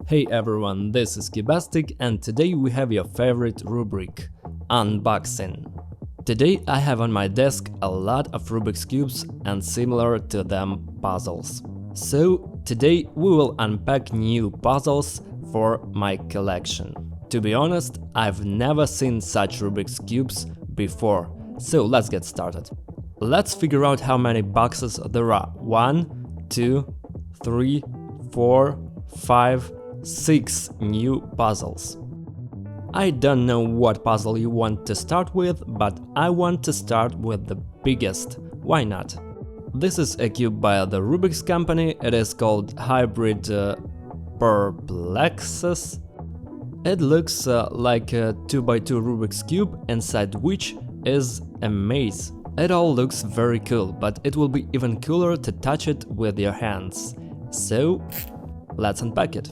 Hey everyone, this is Cubastic and today we have your favorite rubric – unboxing. Today I have on my desk a lot of Rubik's Cubes and similar to them puzzles. So today we will unpack new puzzles for my collection. To be honest, I've never seen such Rubik's Cubes before, so let's get started. Let's figure out how many boxes there are. 1, 2, 3, 4, 5, 6 new puzzles. I don't know what puzzle you want to start with, but I want to start with the biggest. Why not? This is a cube by the Rubik's company. It is called Hybrid Perplexus. It looks like a 2x2 Rubik's cube, inside which is a maze. It all looks very cool, but it will be even cooler to touch it with your hands. So let's unpack it.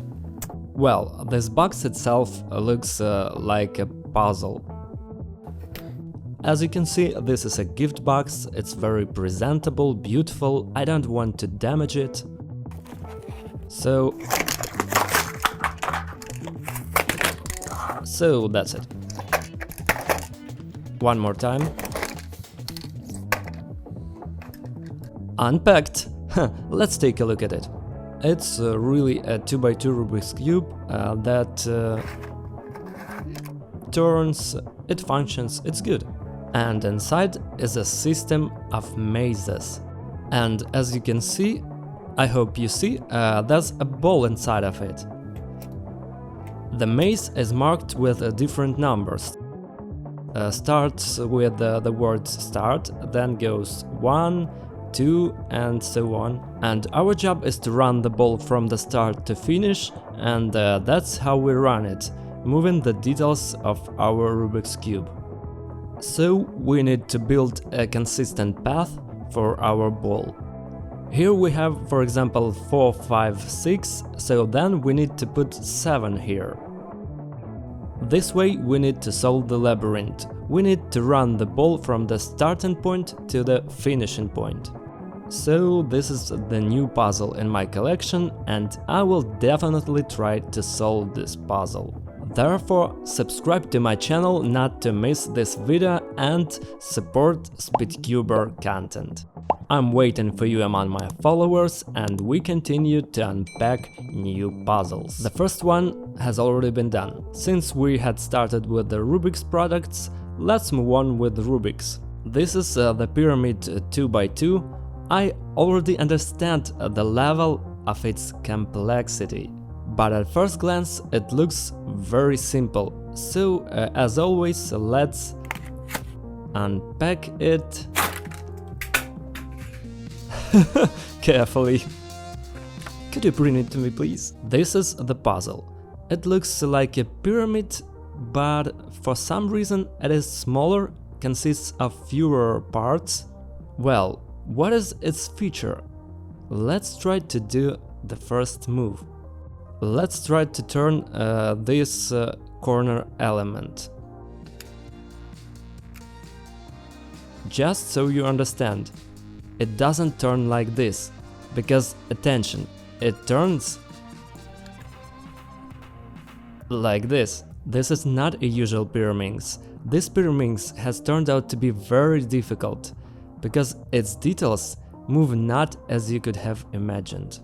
Well, this box itself looks like a puzzle. As you can see, this is a gift box. It's very presentable, beautiful. I don't want to damage it. So that's it. One more time. Unpacked. Let's take a look at it. It's really a 2x2 Rubik's Cube that turns, it functions, it's good. And inside is a system of mazes. And as you can see, I hope you see, there's a ball inside of it. The maze is marked with different numbers. Starts with the word start, then goes 1, 2 and so on, and our job is to run the ball from the start to finish, and that's how we run it, moving the details of our Rubik's Cube. So we need to build a consistent path for our ball. Here we have, for example, 4, 5, 6, so then we need to put 7 here. This way we need to solve the labyrinth. We need to run the ball from the starting point to the finishing point. So this is the new puzzle in my collection, and I will definitely try to solve this puzzle. Therefore, subscribe to my channel not to miss this video and support Speedcuber content. I'm waiting for you among my followers, and we continue to unpack new puzzles. The first one has already been done. Since we had started with the Rubik's products, let's move on with Rubik's. This is the Pyramid 2x2. I already understand the level of its complexity, but at first glance it looks very simple. So as always, let's unpack it carefully. Could you bring it to me, please? This is the puzzle. It looks like a pyramid, but for some reason it is smaller, consists of fewer parts. Well, what is its feature? Let's try to do the first move. Let's try to turn this corner element. Just so you understand, it doesn't turn like this, because, attention, it turns like this. This is not a usual Pyraminx. This Pyraminx has turned out to be very difficult, because its details move not as you could have imagined.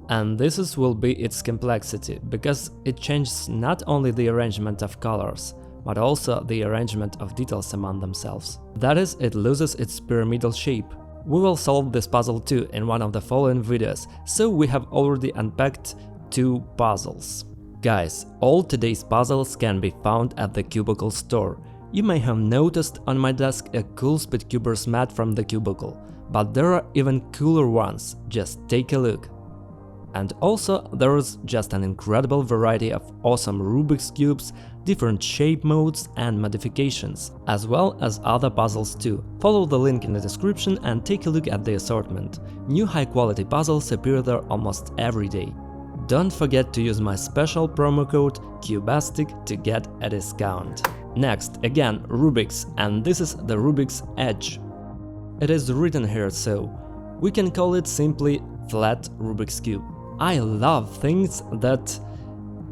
And this will be its complexity, because it changes not only the arrangement of colors, but also the arrangement of details among themselves. That is, it loses its pyramidal shape. We will solve this puzzle too in one of the following videos, so we have already unpacked 2 puzzles. Guys, all today's puzzles can be found at the Cubicle store. You may have noticed on my desk a cool Speedcuber's mat from the Cubicle, but there are even cooler ones, just take a look. And also there is just an incredible variety of awesome Rubik's Cubes, different shape modes and modifications, as well as other puzzles too. Follow the link in the description and take a look at the assortment. New high-quality puzzles appear there almost every day. Don't forget to use my special promo code CUBASTIC to get a discount. Next, again, Rubik's, and this is the Rubik's Edge. It is written here, so we can call it simply flat Rubik's Cube. I love things that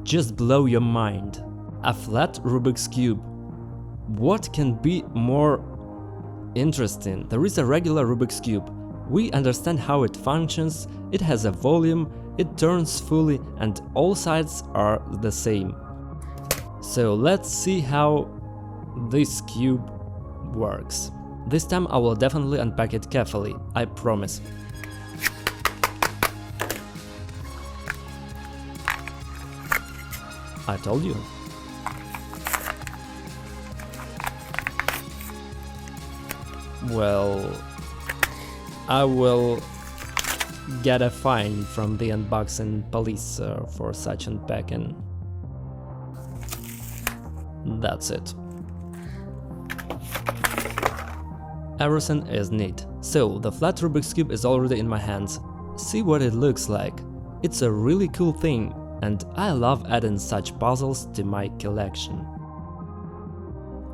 just blow your mind. A flat Rubik's Cube. What can be more interesting? There is a regular Rubik's Cube. We understand how it functions, it has a volume, it turns fully, and all sides are the same. So let's see how this cube works. This time I will definitely unpack it carefully, I promise. I told you. Well, I will get a fine from the unboxing police for such unpacking. That's it. Everything is neat. So, the flat Rubik's Cube is already in my hands. See what it looks like. It's a really cool thing, and I love adding such puzzles to my collection.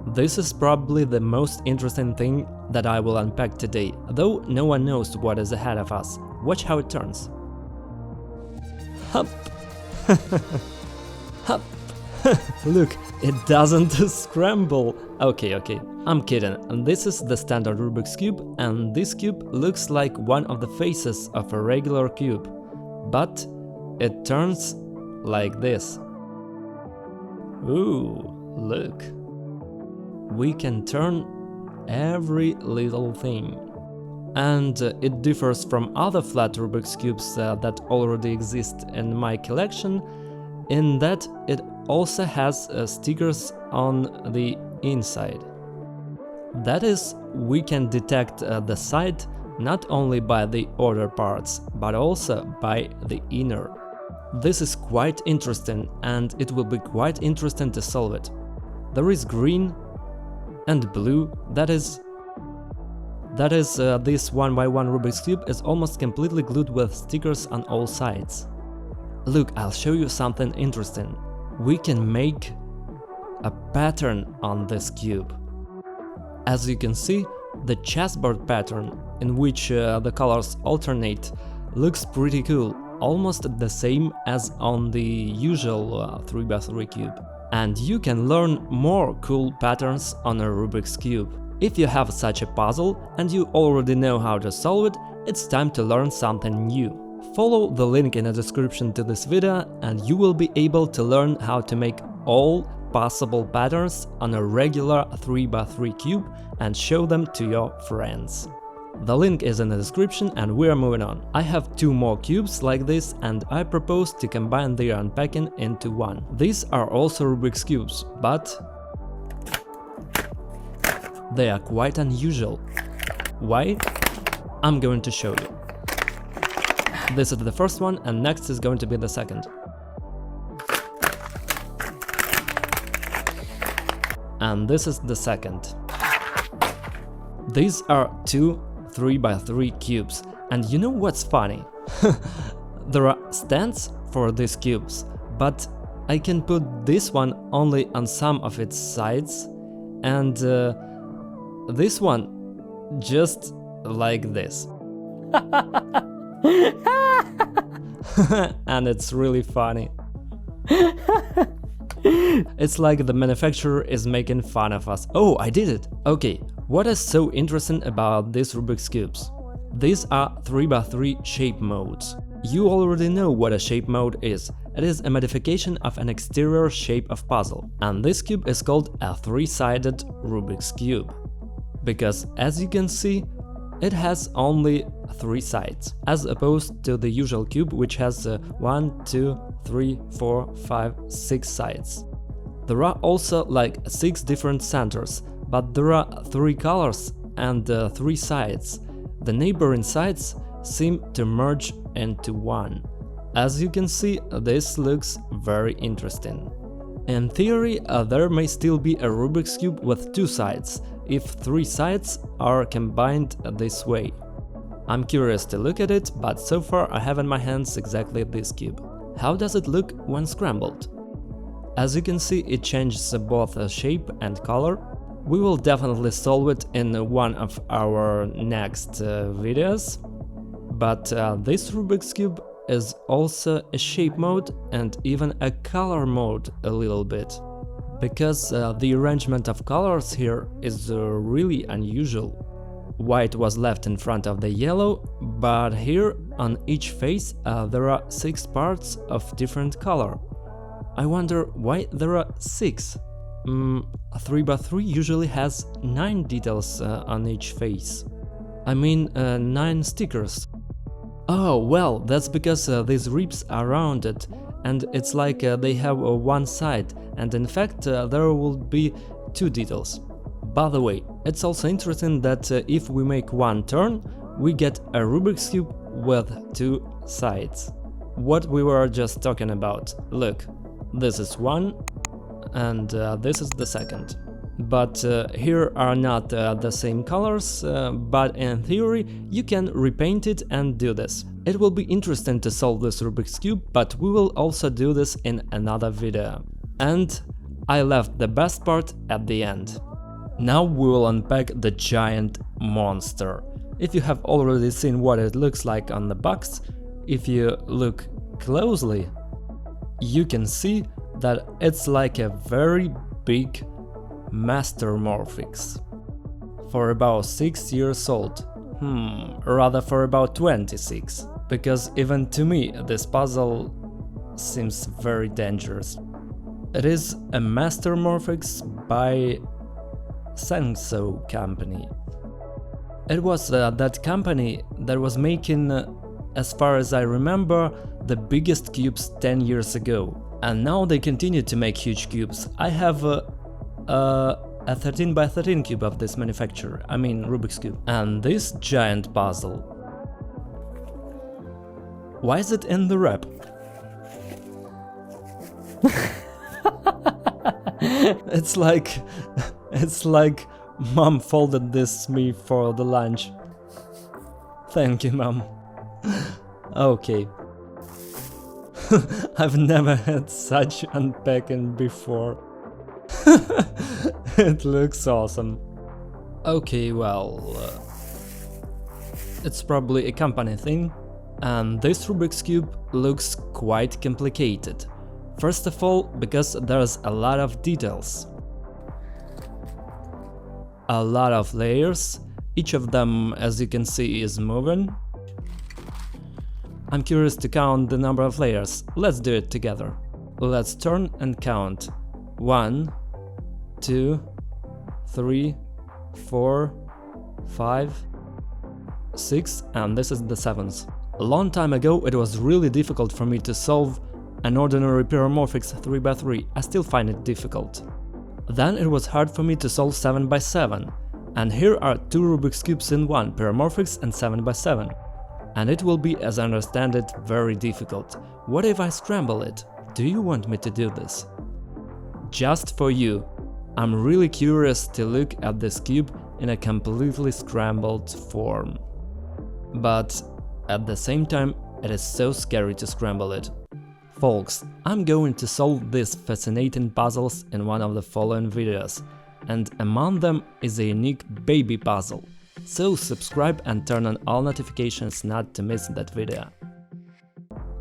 This is probably the most interesting thing that I will unpack today, though no one knows what is ahead of us. Watch how it turns. Hup! Hup! Look, it doesn't scramble! Okay, I'm kidding. And this is the standard Rubik's Cube, and this cube looks like one of the faces of a regular cube, but it turns like this. Ooh, look. We can turn every little thing. And it differs from other flat Rubik's Cubes that already exist in my collection in that it also has stickers on the inside. That is, we can detect the side not only by the outer parts, but also by the inner. This is quite interesting, and it will be quite interesting to solve it. There is green and blue, that is this 1x1 Rubik's Cube is almost completely glued with stickers on all sides. Look, I'll show you something interesting. We can make a pattern on this cube. As you can see, the chessboard pattern, in which the colors alternate, looks pretty cool, almost the same as on the usual 3x3 cube. And you can learn more cool patterns on a Rubik's Cube. If you have such a puzzle and you already know how to solve it, it's time to learn something new. Follow the link in the description to this video and you will be able to learn how to make all possible patterns on a regular 3x3 cube and show them to your friends. The link is in the description and we are moving on. I have 2 more cubes like this and I propose to combine their unpacking into one. These are also Rubik's Cubes, but they are quite unusual. Why? I'm going to show you. This is the first one and next is going to be the second. And this is the second. These are 2 3x3 cubes, and you know what's funny? There are stands for these cubes, but I can put this one only on some of its sides, and this one just like this. And it's really funny. It's like the manufacturer is making fun of us. Oh, I did it! Okay, what is so interesting about these Rubik's Cubes? These are 3x3 shape modes. You already know what a shape mode is. It is a modification of an exterior shape of puzzle. And this cube is called a 3-sided Rubik's Cube. Because, as you can see, it has only 3 sides, as opposed to the usual cube which has 1, 2, 3, 4, 5, 6 sides. There are also like 6 different centers, but there are 3 colors and 3 sides. The neighboring sides seem to merge into one. As you can see, this looks very interesting. In theory, there may still be a Rubik's Cube with 2 sides, if 3 sides are combined this way. I'm curious to look at it, but so far I have in my hands exactly this cube. How does it look when scrambled? As you can see, it changes both shape and color. We will definitely solve it in one of our next videos. But this Rubik's Cube is also a shape mode and even a color mode a little bit. Because the arrangement of colors here is really unusual. White was left in front of the yellow, but here on each face there are 6 parts of different color. I wonder why there are 6. 3x3 usually has 9 details on each face. I mean 9 stickers. Oh well, that's because these ribs are rounded and it's like they have one side, and in fact there will be 2 details. By the way, it's also interesting that if we make one turn, we get a Rubik's Cube with 2 sides. What we were just talking about. Look, this is one and this is the second. But here are not the same colors, but in theory you can repaint it and do this. It will be interesting to solve this Rubik's Cube, but we will also do this in another video. And I left the best part at the end. Now we will unpack the giant monster. If you have already seen what it looks like on the box, if you look closely, you can see that it's like a very big Master Morphix. For about 6 years old. Rather for about 26. Because even to me this puzzle seems very dangerous. It is a Master Morphix by Sangso company. It was that company that was making, as far as I remember, the biggest cubes 10 years ago. And now they continue to make huge cubes. I have a 13x13 cube of this manufacturer, I mean Rubik's Cube. And this giant puzzle. Why is it in the wrap? It's like mom folded this me for the lunch. Thank you, mom. Okay. I've never had such unpacking before. It looks awesome. Okay, well, it's probably a company thing, and this Rubik's Cube looks quite complicated. First of all, because there's a lot of details. A lot of layers, each of them, as you can see, is moving. I'm curious to count the number of layers. Let's do it together. Let's turn and count. 1, 2, 3, 4, 5, 6, and this is the 7th. A long time ago it was really difficult for me to solve an ordinary Pyramorphix 3x3, I still find it difficult. Then it was hard for me to solve 7x7, and here are 2 Rubik's Cubes in one, Pyramorphix and 7x7. And it will be, as I understand it, very difficult. What if I scramble it? Do you want me to do this? Just for you. I'm really curious to look at this cube in a completely scrambled form. But at the same time, it is so scary to scramble it. Folks, I'm going to solve these fascinating puzzles in one of the following videos, and among them is a unique baby puzzle. So subscribe and turn on all notifications not to miss that video.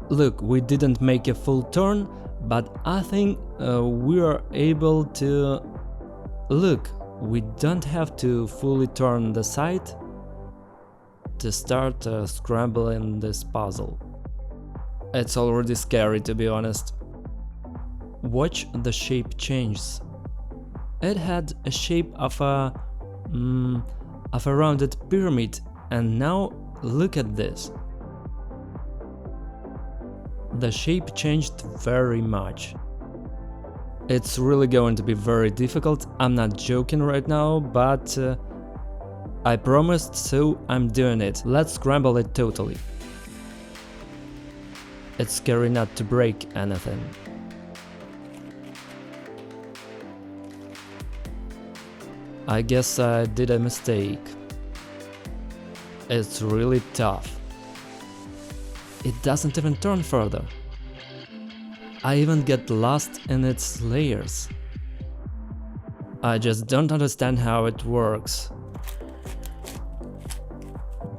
Look, we didn't make a full turn, but I think we are able to... Look, we don't have to fully turn the side to start scrambling this puzzle. It's already scary, to be honest. Watch the shape changes. It had a shape of a rounded pyramid, and now look at this. The shape changed very much. It's really going to be very difficult, I'm not joking right now, but I promised, so I'm doing it. Let's scramble it totally. It's scary not to break anything. I guess I did a mistake. It's really tough. It doesn't even turn further. I even get lost in its layers. I just don't understand how it works.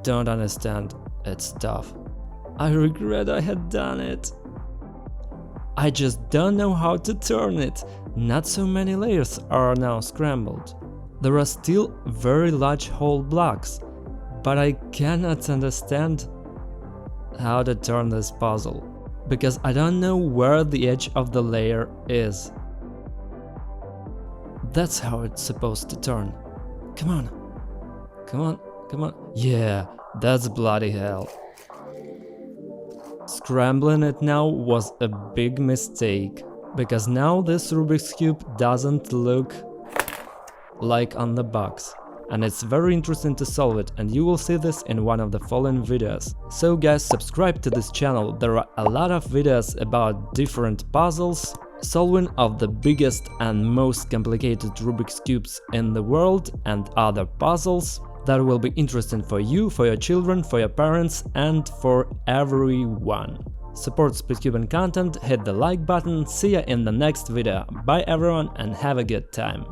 Don't understand, it's tough. I regret I had done it. I just don't know how to turn it. Not so many layers are now scrambled. There are still very large whole blocks, but I cannot understand how to turn this puzzle, because I don't know where the edge of the layer is. That's how it's supposed to turn. Come on. Come on, come on. Yeah, that's bloody hell. Scrambling it now was a big mistake, because now this Rubik's Cube doesn't look like on the box. And it's very interesting to solve it, and you will see this in one of the following videos. So guys, subscribe to this channel, there are a lot of videos about different puzzles, solving of the biggest and most complicated Rubik's Cubes in the world, and other puzzles that will be interesting for you, for your children, for your parents, and for everyone. Support Splitcubian content, hit the like button, see ya in the next video. Bye everyone and have a good time.